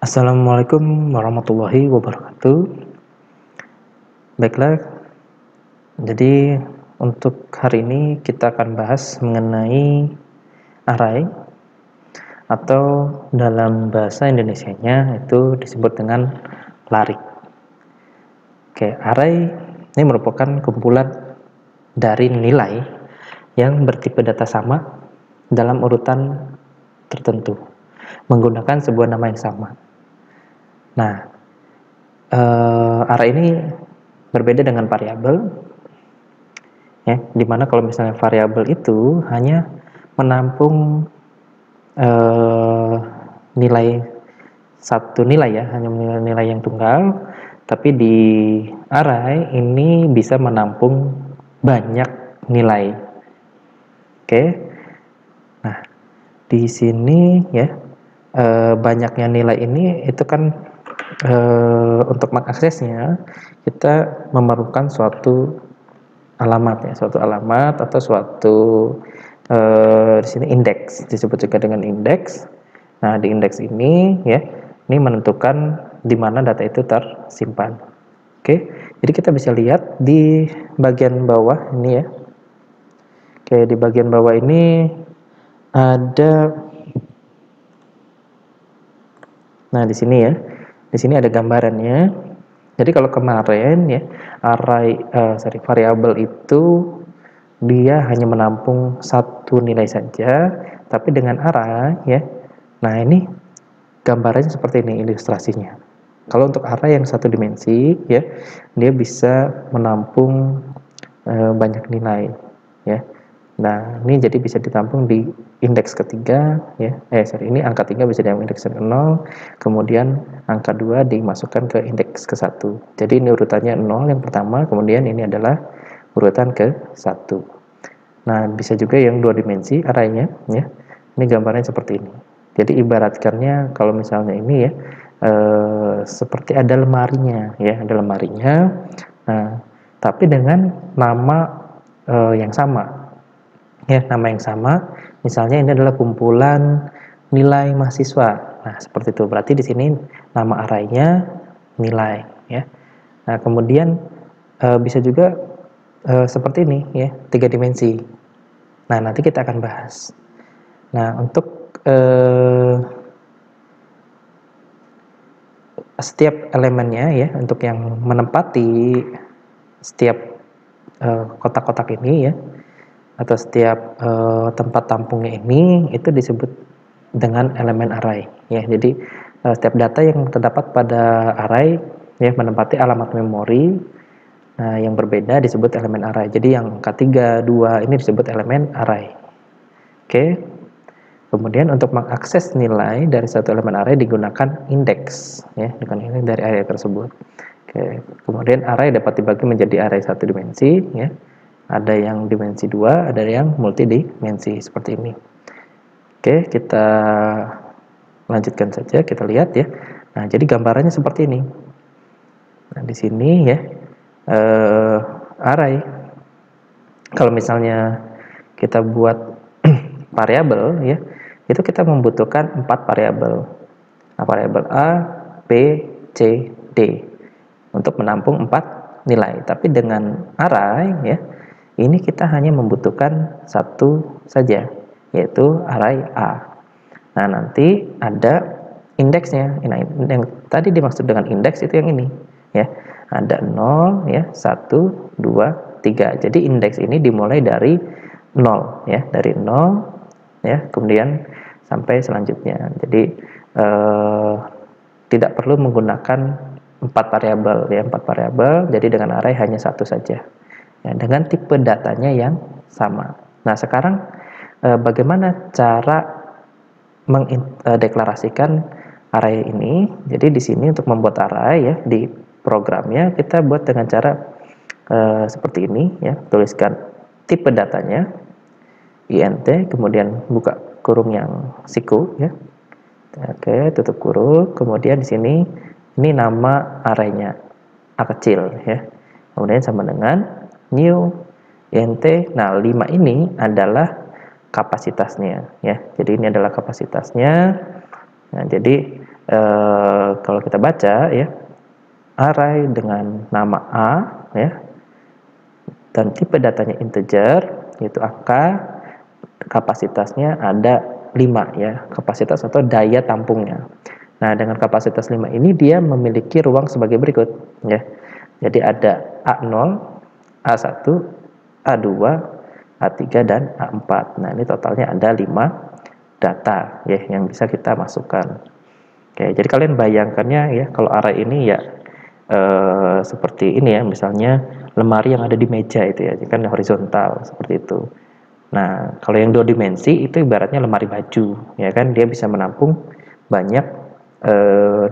Assalamualaikum warahmatullahi wabarakatuh. Baiklah, jadi untuk hari ini kita akan bahas mengenai array atau dalam bahasa Indonesianya itu disebut dengan lari. Oke, array ini merupakan kumpulan dari nilai yang bertipe data sama dalam urutan tertentu menggunakan sebuah nama yang sama. Nah, array ini berbeda dengan variabel, ya, dimana kalau misalnya variabel itu hanya menampung nilai satu nilai, ya, hanya nilai yang tunggal. Tapi di array ini bisa menampung banyak nilai. Oke, nah di sini ya banyaknya nilai ini itu kan untuk mengaksesnya kita memerlukan suatu alamat, ya, suatu alamat atau suatu di sini indeks, disebut juga dengan indeks. Nah, di indeks ini, ya, ini menentukan di mana data itu tersimpan. Oke, jadi kita bisa lihat di bagian bawah ini, ya. Oke, di bagian bawah ini ada, nah di sini ya, di sini ada gambarannya. Jadi kalau kemarin ya variabel itu dia hanya menampung satu nilai saja, tapi dengan array ya, nah ini gambarannya seperti ini ilustrasinya. Kalau untuk array yang satu dimensi ya, dia bisa menampung banyak nilai ya. Nah, ini jadi bisa ditampung di indeks ketiga ya. Ini angka 3 bisa diambil indeks ke 0, kemudian angka 2 dimasukkan ke indeks ke 1. Jadi ini urutannya 0 yang pertama, kemudian ini adalah urutan ke 1. Nah, bisa juga yang dua dimensi arraynya ya. Ini gambarnya seperti ini. Jadi ibaratkannya kalau misalnya ini ya seperti ada lemarinya ya, ada lemarinya. Nah, tapi dengan nama yang sama. Ya, nama yang sama. Misalnya ini adalah kumpulan nilai mahasiswa. Nah, seperti itu. Berarti di sini nama arraynya nilai ya. Nah, kemudian bisa juga seperti ini ya, 3 dimensi. Nah, nanti kita akan bahas. Nah, untuk setiap elemennya ya, untuk yang menempati setiap kotak-kotak ini ya, atau setiap tempat tampungnya ini itu disebut dengan elemen array ya. Jadi setiap data yang terdapat pada array ya menempati alamat memori yang berbeda disebut elemen array. Jadi yang ketiga, 2 ini disebut elemen array. Oke. Kemudian untuk mengakses nilai dari satu elemen array digunakan indeks ya, dengan nilai dari array tersebut. Oke. Kemudian array dapat dibagi menjadi array satu dimensi ya. Ada yang dimensi 2, ada yang multidimensi seperti ini. Oke, kita lanjutkan saja, kita lihat ya. Nah, jadi gambarannya seperti ini. Nah, di sini ya array. Kalau misalnya kita buat variabel ya, itu kita membutuhkan 4 variabel. Nah, variabel A, B, C, D untuk menampung 4 nilai. Tapi dengan array ya, ini kita hanya membutuhkan satu saja, yaitu array A. Nah, nanti ada indeksnya. Nah, yang tadi dimaksud dengan indeks itu yang ini ya. Ada 0 ya, 1, 2, 3. Jadi indeks ini dimulai dari 0 ya, dari 0 ya, kemudian sampai selanjutnya. Jadi tidak perlu menggunakan 4 variabel ya, 4 variabel. Jadi dengan array hanya satu saja. Ya, dengan tipe datanya yang sama. Nah, sekarang bagaimana cara mendeklarasikan array ini? Jadi di sini untuk membuat array ya, di programnya kita buat dengan cara seperti ini ya. Tuliskan tipe datanya int, kemudian buka kurung yang siku ya. Oke, tutup kurung. Kemudian di sini ini nama arraynya A kecil ya. Kemudian sama dengan new int. Nah, 5 ini adalah kapasitasnya ya. Jadi ini adalah kapasitasnya. Nah, jadi kalau kita baca ya, array dengan nama A ya, dan tipe datanya integer, yaitu angka, kapasitasnya ada 5 ya, kapasitas atau daya tampungnya. Nah, dengan kapasitas 5 ini dia memiliki ruang sebagai berikut ya. Jadi ada A0, A1, A2, A3 dan A4. Nah, ini totalnya ada 5 data ya yang bisa kita masukkan. Oke, jadi kalian bayangkannya ya, kalau array ini ya seperti ini ya, misalnya lemari yang ada di meja itu ya, kan horizontal seperti itu. Nah, kalau yang 2 dimensi itu ibaratnya lemari baju, ya kan, dia bisa menampung banyak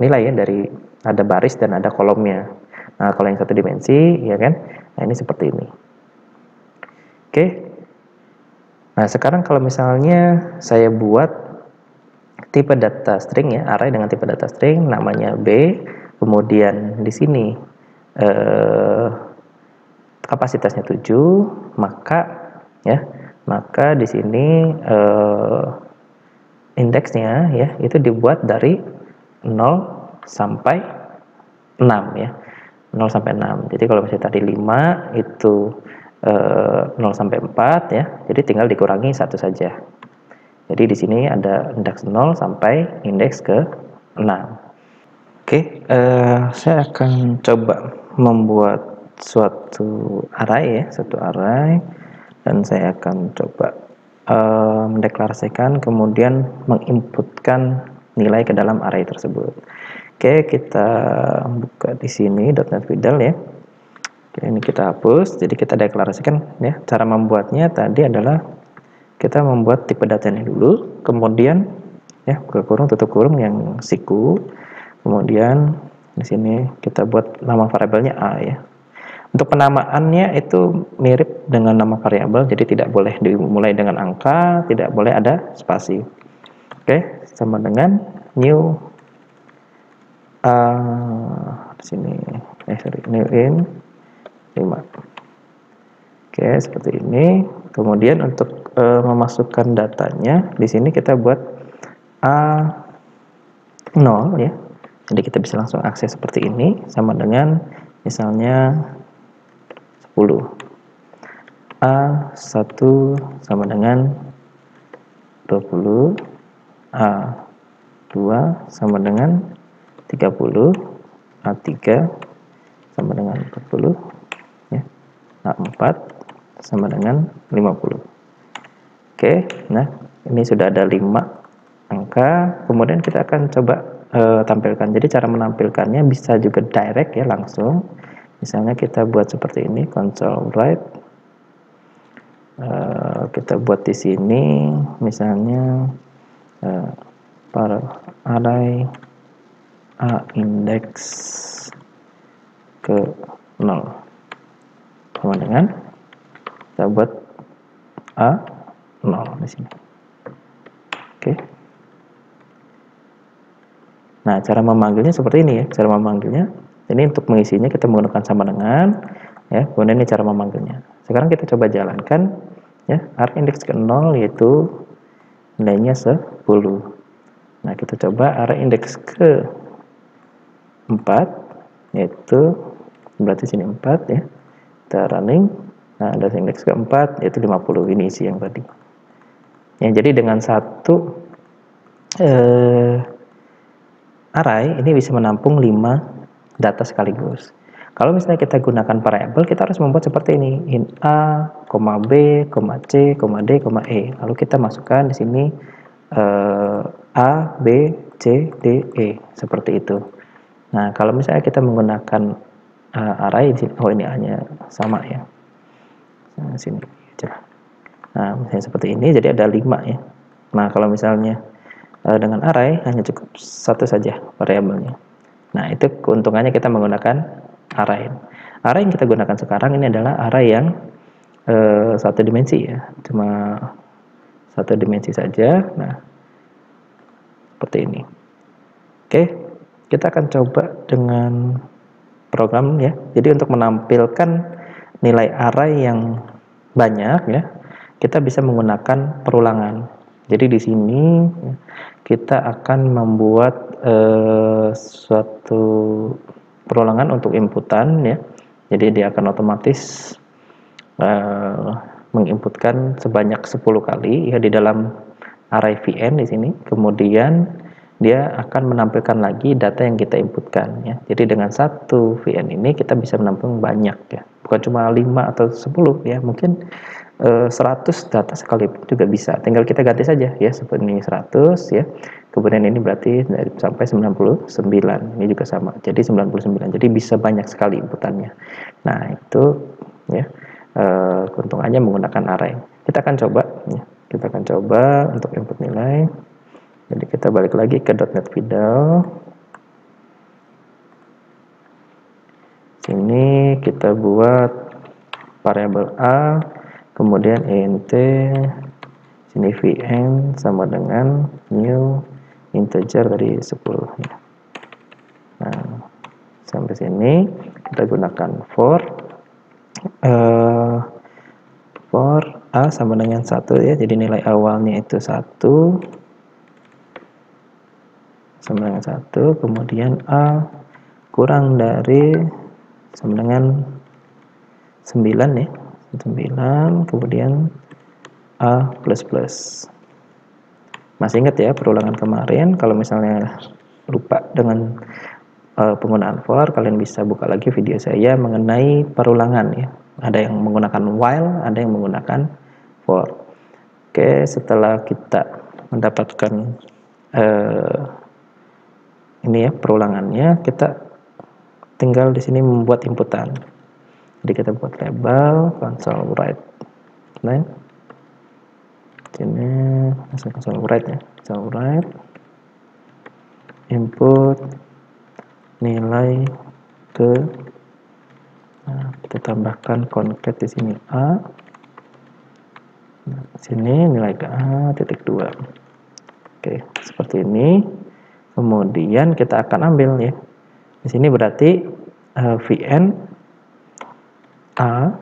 nilai ya, dari ada baris dan ada kolomnya. Nah, kalau yang 1 dimensi, ya kan, nah ini seperti ini. Oke. Nah, sekarang kalau misalnya saya buat tipe data string ya, array dengan tipe data string, namanya B, kemudian di sini kapasitasnya 7, maka ya, maka di sini indeksnya ya itu dibuat dari 0 sampai 6 ya. 0 sampai 6. Jadi kalau misalnya tadi 5 itu 0 sampai 4 ya. Jadi tinggal dikurangi 1 saja. Jadi di sini ada indeks 0 sampai indeks ke 6. Oke, saya akan coba membuat suatu array ya, dan saya akan coba mendeklarasikan kemudian menginputkan nilai ke dalam array tersebut. Oke, kita buka di sini .NET ya. Oke, ini kita hapus. Jadi kita deklarasikan ya. Cara membuatnya tadi adalah kita membuat tipe datanya dulu, kemudian ya buka kurung tutup kurung yang siku. Kemudian di sini kita buat nama variabelnya A ya. Untuk penamaannya itu mirip dengan nama variabel, jadi tidak boleh dimulai dengan angka, tidak boleh ada spasi. Oke, sama dengan new di sini new in 5. Oke, seperti ini. Kemudian untuk memasukkan datanya, di sini kita buat A0 ya. Jadi kita bisa langsung akses seperti ini, sama dengan misalnya 10. A1 sama dengan 20, A2 sama dengan 30, A3 sama dengan 40 ya. A4 sama dengan 50. Oke, nah ini sudah ada 5 angka. Kemudian kita akan coba tampilkan. Jadi cara menampilkannya bisa juga direct ya, langsung. Misalnya kita buat seperti ini, console write. Kita buat di sini misalnya para array A indeks ke 0 sama dengan kita buat A0 di sini. Oke. Nah, cara memanggilnya seperti ini ya. Cara memanggilnya ini untuk mengisinya kita menggunakan sama dengan ya. Kemudian ini cara memanggilnya. Sekarang kita coba jalankan ya. Array indeks ke 0 yaitu nilainya 10. Nah, kita coba array indeks ke 4 yaitu berarti sini 4 ya. Kita running. Nah, ada indeks ke 4 yaitu 50. Ini isi yang tadi. Ya, jadi dengan satu array ini bisa menampung 5 data sekaligus. Kalau misalnya kita gunakan variabel, kita harus membuat seperti ini, int a, b, c, d, e. Lalu kita masukkan di sini a, b, c, d, e seperti itu. Nah, kalau misalnya kita menggunakan array di sini, oh ini hanya sama ya. Nah, sini aja. Nah, misalnya seperti ini, jadi ada 5 ya. Nah, kalau misalnya dengan array hanya cukup 1 saja variabelnya. Nah, itu keuntungannya kita menggunakan array. Array yang kita gunakan sekarang ini adalah array yang 1 dimensi ya, cuma 1 dimensi saja. Nah, seperti ini. Oke, kita akan coba dengan program ya. Jadi untuk menampilkan nilai array yang banyak ya, kita bisa menggunakan perulangan. Jadi di sini kita akan membuat suatu perulangan untuk inputan ya. Jadi dia akan otomatis menginputkan sebanyak 10 kali ya di dalam array VN di sini. Kemudian dia akan menampilkan lagi data yang kita inputkan ya. Jadi dengan satu VN ini kita bisa menampung banyak ya. Bukan cuma 5 atau 10 ya, mungkin 100 data sekalipun juga bisa. Tinggal kita ganti saja ya, seperti ini 100 ya. Kemudian ini berarti dari sampai 99. Ini juga sama. Jadi 99. Jadi bisa banyak sekali inputannya. Nah, itu ya. Keuntungannya menggunakan array. Kita akan coba ya. Kita akan coba untuk input nilai. Jadi kita balik lagi ke .NET Vidal. Sini kita buat variabel A, kemudian int, sini vn sama dengan new integer dari 10 ya. Nah, sampai sini kita gunakan for A sama dengan 1 ya. Jadi nilai awalnya itu 1 sama dengan 1, kemudian A kurang dari sama dengan 9 ya. 9, kemudian A++. Masih ingat ya perulangan kemarin? Kalau misalnya lupa dengan penggunaan for, kalian bisa buka lagi video saya mengenai perulangan ya. Ada yang menggunakan while, ada yang menggunakan for. Oke, setelah kita mendapatkan ini ya perulangannya, kita tinggal di sini membuat inputan. Jadi kita buat label console write. Nah, sini langsung console write ya. Console write input nilai ke, nah, kita tambahkan concat di sini A. Nah, sini nilai ke A titik 2. Oke, seperti ini. Kemudian kita akan ambil ya. Di sini berarti vn A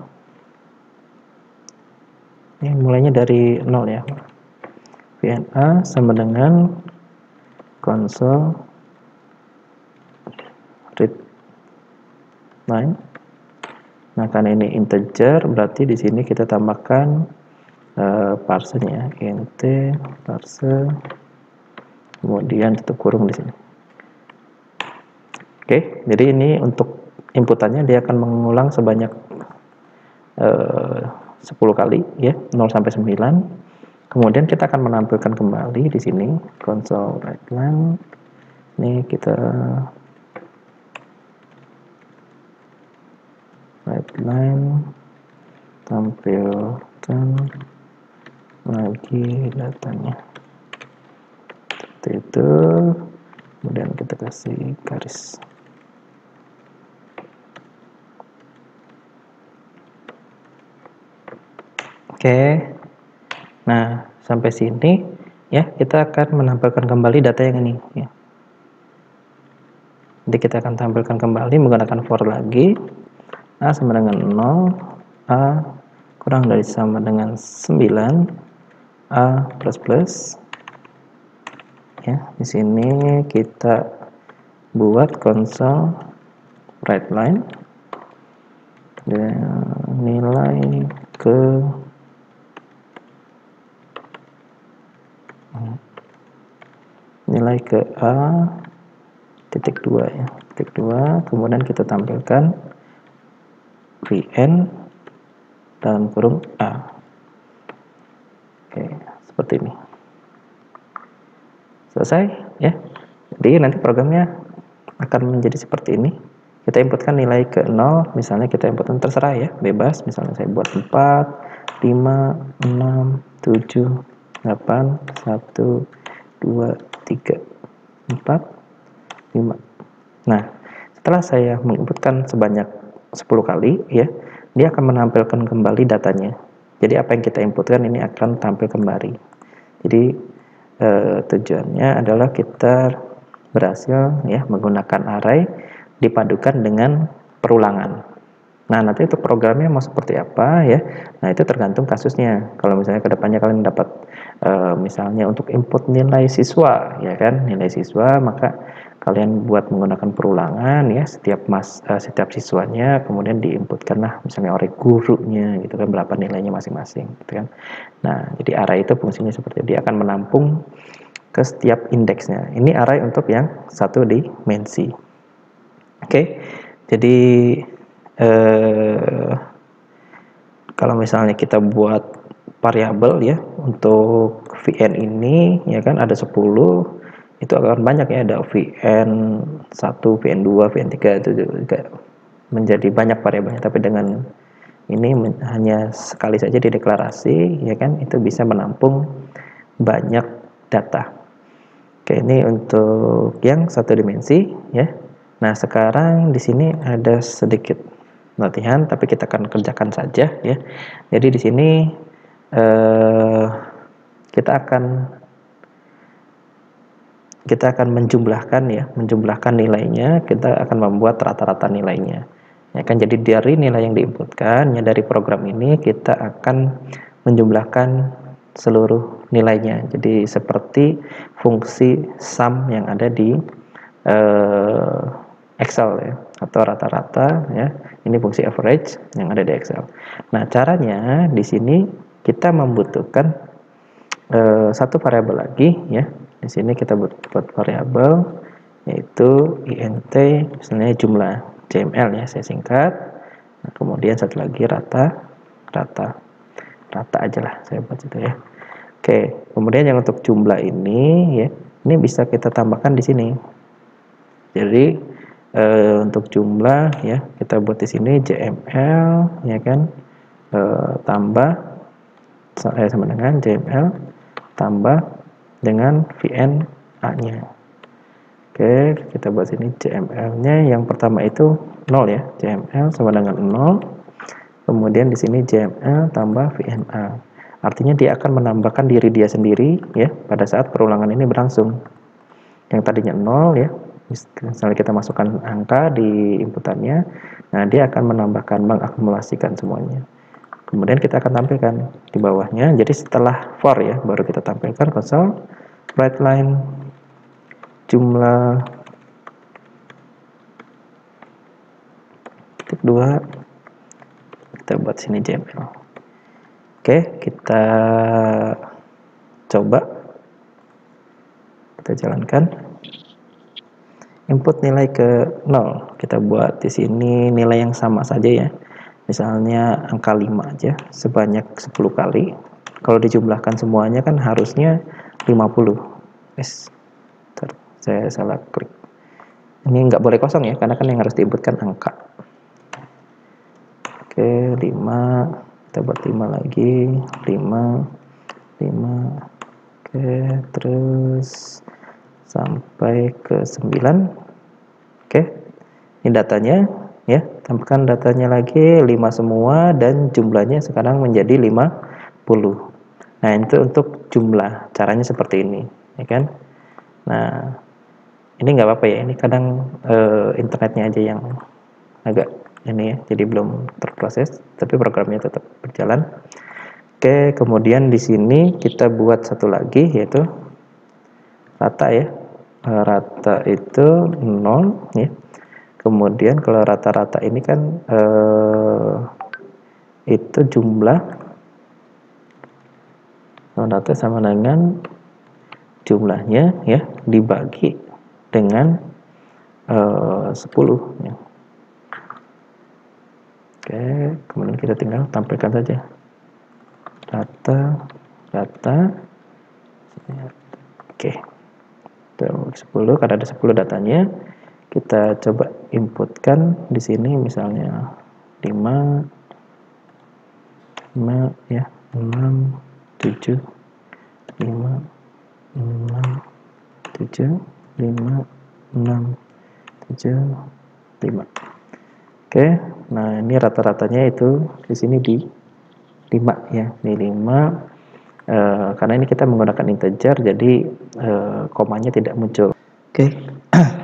ini mulainya dari 0 ya. Vn A sama dengan console read line. Nah, karena ini integer, berarti di sini kita tambahkan parsenya, int parse, kemudian tutup kurung di sini. Oke, jadi ini untuk inputannya dia akan mengulang sebanyak 10 kali ya, 0 sampai 9. Kemudian kita akan menampilkan kembali di sini console write line. Ini kita write line, tampilkan lagi datanya seperti itu. Kemudian kita kasih garis. Oke, nah sampai sini ya kita akan menampilkan kembali data yang ini ya. Jadi kita akan tampilkan kembali menggunakan for lagi. A sama dengan 0, A kurang dari sama dengan 9, A++. Ya, di sini kita buat console write line dan nilai ke A titik 2 ya, titik 2. Kemudian kita tampilkan vn dalam kurung A. Oke, seperti ini. Selesai ya. Jadi nanti programnya akan menjadi seperti ini. Kita inputkan nilai ke 0, misalnya kita inputkan terserah ya, bebas. Misalnya saya buat 4, 5, 6, 7, 8, 1, 2, 3, 4, 5. Nah, setelah saya menginputkan sebanyak 10 kali ya, dia akan menampilkan kembali datanya. Jadi apa yang kita inputkan ini akan tampil kembali. Jadi tujuannya adalah kita berhasil ya menggunakan array dipadukan dengan perulangan. Nah, nanti untuk programnya mau seperti apa ya? Nah, itu tergantung kasusnya. Kalau misalnya kedepannya kalian dapat misalnya untuk input nilai siswa, ya kan, nilai siswa, maka kalian buat menggunakan perulangan ya setiap siswanya, kemudian diinputkanlah misalnya oleh gurunya, gitu kan, berapa nilainya masing-masing, gitu kan. Nah, jadi array itu fungsinya seperti itu. Dia akan menampung ke setiap indeksnya. Ini array untuk yang satu dimensi. Oke, jadi kalau misalnya kita buat variabel ya untuk Vn ini ya kan ada 10, itu akan banyak ya, ada Vn 1, Vn 2, Vn 3, itu juga menjadi banyak variabelnya, tapi dengan ini hanya sekali saja dideklarasi ya kan, itu bisa menampung banyak data. Oke, ini untuk yang satu dimensi ya. Nah, sekarang di sini ada sedikit latihan, tapi kita akan kerjakan saja ya. Jadi di sini kita akan menjumlahkan nilainya. Kita akan membuat rata-rata nilainya. Ya kan, jadi dari nilai yang diinputkan ya dari program ini kita akan menjumlahkan seluruh nilainya. Jadi seperti fungsi sum yang ada di Excel ya, atau rata-rata ya. Ini fungsi average yang ada di Excel. Nah, caranya di sini kita membutuhkan satu variabel lagi ya. Di sini kita buat variabel yaitu int, misalnya jumlah jml ya, saya singkat. Nah, kemudian satu lagi rata aja lah, saya buat itu ya. Oke, kemudian yang untuk jumlah ini ya, ini bisa kita tambahkan di sini. Jadi untuk jumlah ya, kita buat di sini jml ya kan, tambah sama dengan jml tambah dengan vn a-nya. Oke, kita buat sini jml-nya yang pertama itu 0 ya, jml sama dengan 0. Kemudian di sini jml tambah vna. Artinya dia akan menambahkan diri dia sendiri ya pada saat perulangan ini berlangsung. Yang tadinya 0 ya, misalnya kita masukkan angka di inputannya, nah dia akan mengakumulasikan semuanya. Kemudian kita akan tampilkan di bawahnya. Jadi setelah for ya, baru kita tampilkan console write line jumlah titik 2, kita buat sini jml. Oke, kita coba, kita jalankan. Input nilai ke 0, kita buat di sini nilai yang sama saja ya. Misalnya angka 5 aja sebanyak 10 kali. Kalau dijumlahkan semuanya kan harusnya 50. Saya salah klik. Ini nggak boleh kosong ya, karena kan yang harus diinputkan angka. Oke, 5. Kita buat 5 lagi. 5. Oke, terus sampai ke 9. Oke, ini datanya ya, tambahkan datanya lagi 5 semua dan jumlahnya sekarang menjadi 50. Nah, itu untuk jumlah, caranya seperti ini ya kan. Nah, ini nggak apa-apa ya, ini kadang internetnya aja yang agak ini ya, jadi belum terproses, tapi programnya tetap berjalan. Oke, kemudian di sini kita buat satu lagi yaitu rata ya. Rata itu 0 ya. Kemudian kalau rata-rata ini kan itu jumlah rata sama dengan jumlahnya ya dibagi dengan 10 ya. Oke, kemudian kita tinggal tampilkan saja rata. Oke, 10 karena ada 10 datanya. Kita coba inputkan di sini misalnya 5 ya, 6 7 5 6 7 5 6 7 5. Oke, nah ini rata-ratanya itu di sini di 5 ya, di 5. Karena ini kita menggunakan integer, jadi komanya tidak muncul. Oke,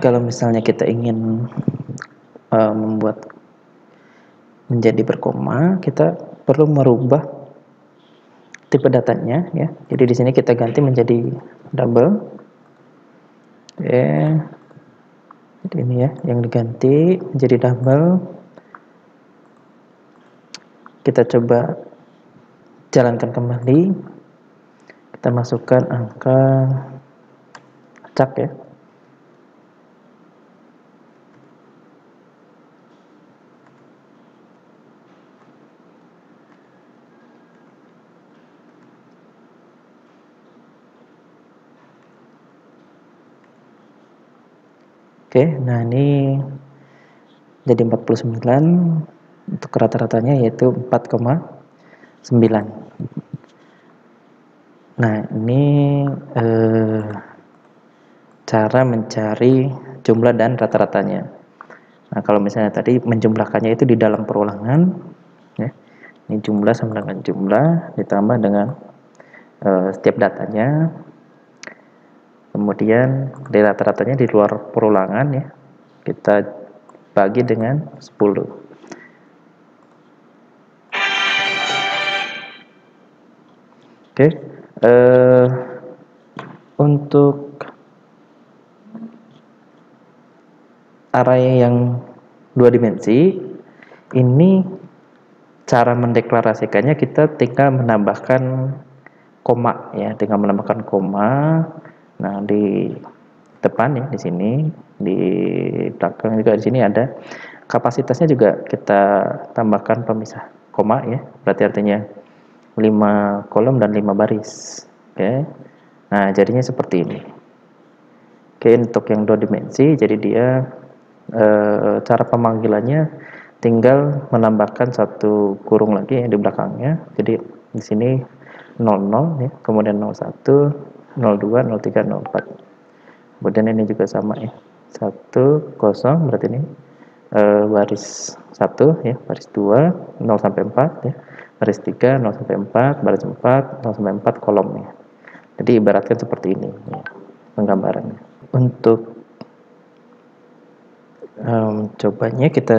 kalau misalnya kita ingin membuat menjadi berkoma, kita perlu merubah tipe datanya ya. Jadi di sini kita ganti menjadi double. Oke. Jadi ini ya yang diganti menjadi double. Kita coba jalankan kembali. Kita masukkan angka acak ya. Oke, nah ini jadi 49, untuk rata-ratanya yaitu 4,9. Nah ini cara mencari jumlah dan rata-ratanya. Nah kalau misalnya tadi menjumlahkannya itu di dalam perulangan ya, ini jumlah sama dengan jumlah ditambah dengan setiap datanya, kemudian di rata-ratanya di luar perulangan ya, kita bagi dengan 10. Oke, untuk array yang 2 dimensi ini cara mendeklarasikannya kita tinggal menambahkan koma ya, tinggal menambahkan koma. Nah di depan ya, di sini, di belakang juga di sini ada kapasitasnya, juga kita tambahkan pemisah koma ya, berarti artinya 5 kolom dan 5 baris. Oke, nah jadinya seperti ini. Oke, untuk yang 2 dimensi jadi dia cara pemanggilannya tinggal menambahkan satu kurung lagi yang di belakangnya. Jadi di sini 00 ya, kemudian 01, 02, 03, 04. Kemudian ini juga sama ya, 1 0, berarti ini baris 1 ya, baris 2 0 sampai 4 ya, baris 3 0 sampai 4, baris 4 0 sampai 4 kolomnya. Jadi ibaratkan seperti ini ya, penggambarannya. Untuk cobanya kita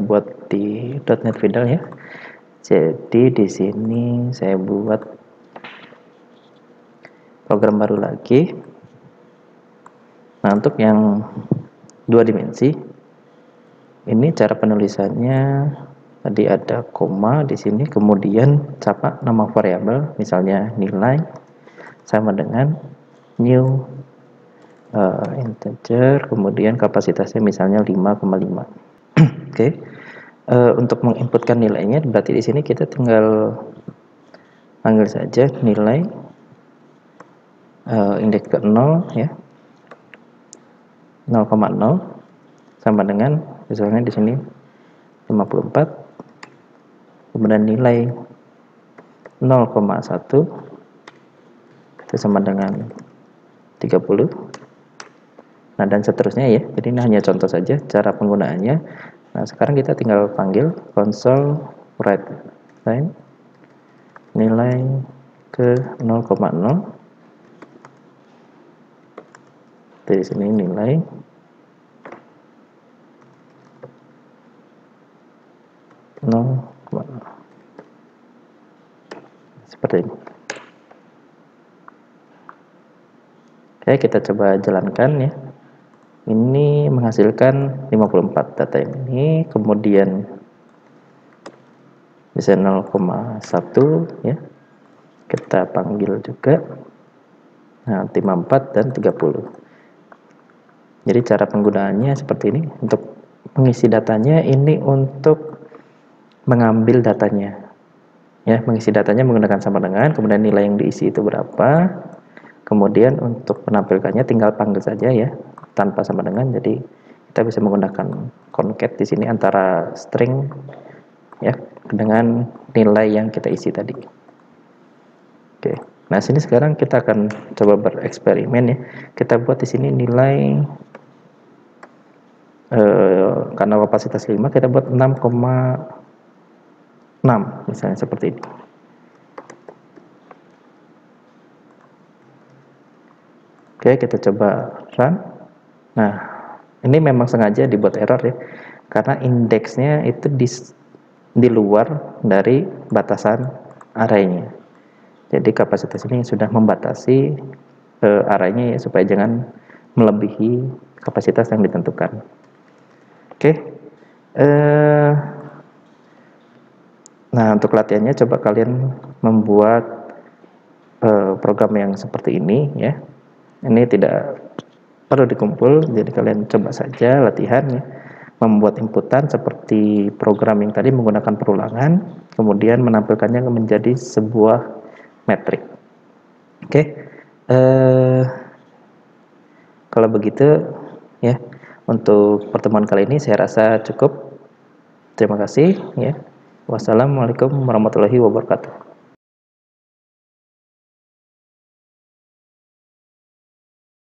buat di .NET Vidal ya. Jadi di sini saya buat program baru lagi. Nah, untuk yang 2 dimensi ini cara penulisannya tadi ada koma di sini, kemudian capa nama variabel, misalnya nilai sama dengan new integer, kemudian kapasitasnya misalnya 5,5. Oke. Untuk menginputkan nilainya berarti di sini kita tinggal panggil saja nilai indeks ke 0 ya, 0,0 sama dengan misalnya di sini 54, kemudian nilai 0,1 itu sama dengan 30. Nah dan seterusnya ya. Jadi ini hanya contoh saja cara penggunaannya. Nah sekarang kita tinggal panggil console write line nilai ke 0,0. Dari sini nilai 0,0 seperti ini. Oke, kita coba jalankan ya. Ini menghasilkan 54 data ini, kemudian bisa 0,1 ya. Kita panggil juga. Nah, 54 dan 30. Jadi cara penggunaannya seperti ini. Untuk mengisi datanya ini untuk mengambil datanya. Ya, mengisi datanya menggunakan sama dengan, kemudian nilai yang diisi itu berapa. Kemudian untuk menampilkannya tinggal panggil saja ya, tanpa sama dengan. Jadi kita bisa menggunakan concat di sini antara string ya dengan nilai yang kita isi tadi. Oke. Nah, sini sekarang kita akan coba bereksperimen ya. Kita buat di sini nilai karena kapasitas 5 kita buat 6,6 misalnya seperti ini. Oke, kita coba run. Nah, ini memang sengaja dibuat error ya, karena indeksnya itu di luar dari batasan arraynya. Jadi kapasitas ini sudah membatasi arraynya ya, supaya jangan melebihi kapasitas yang ditentukan. Oke. Nah, untuk latihannya coba kalian membuat program yang seperti ini ya. Ini tidak perlu dikumpul, jadi kalian coba saja latihan ya, membuat inputan seperti program yang tadi menggunakan perulangan, kemudian menampilkannya menjadi sebuah metrik. Oke. Kalau begitu ya, untuk pertemuan kali ini saya rasa cukup. Terima kasih ya. Wassalamualaikum warahmatullahi wabarakatuh.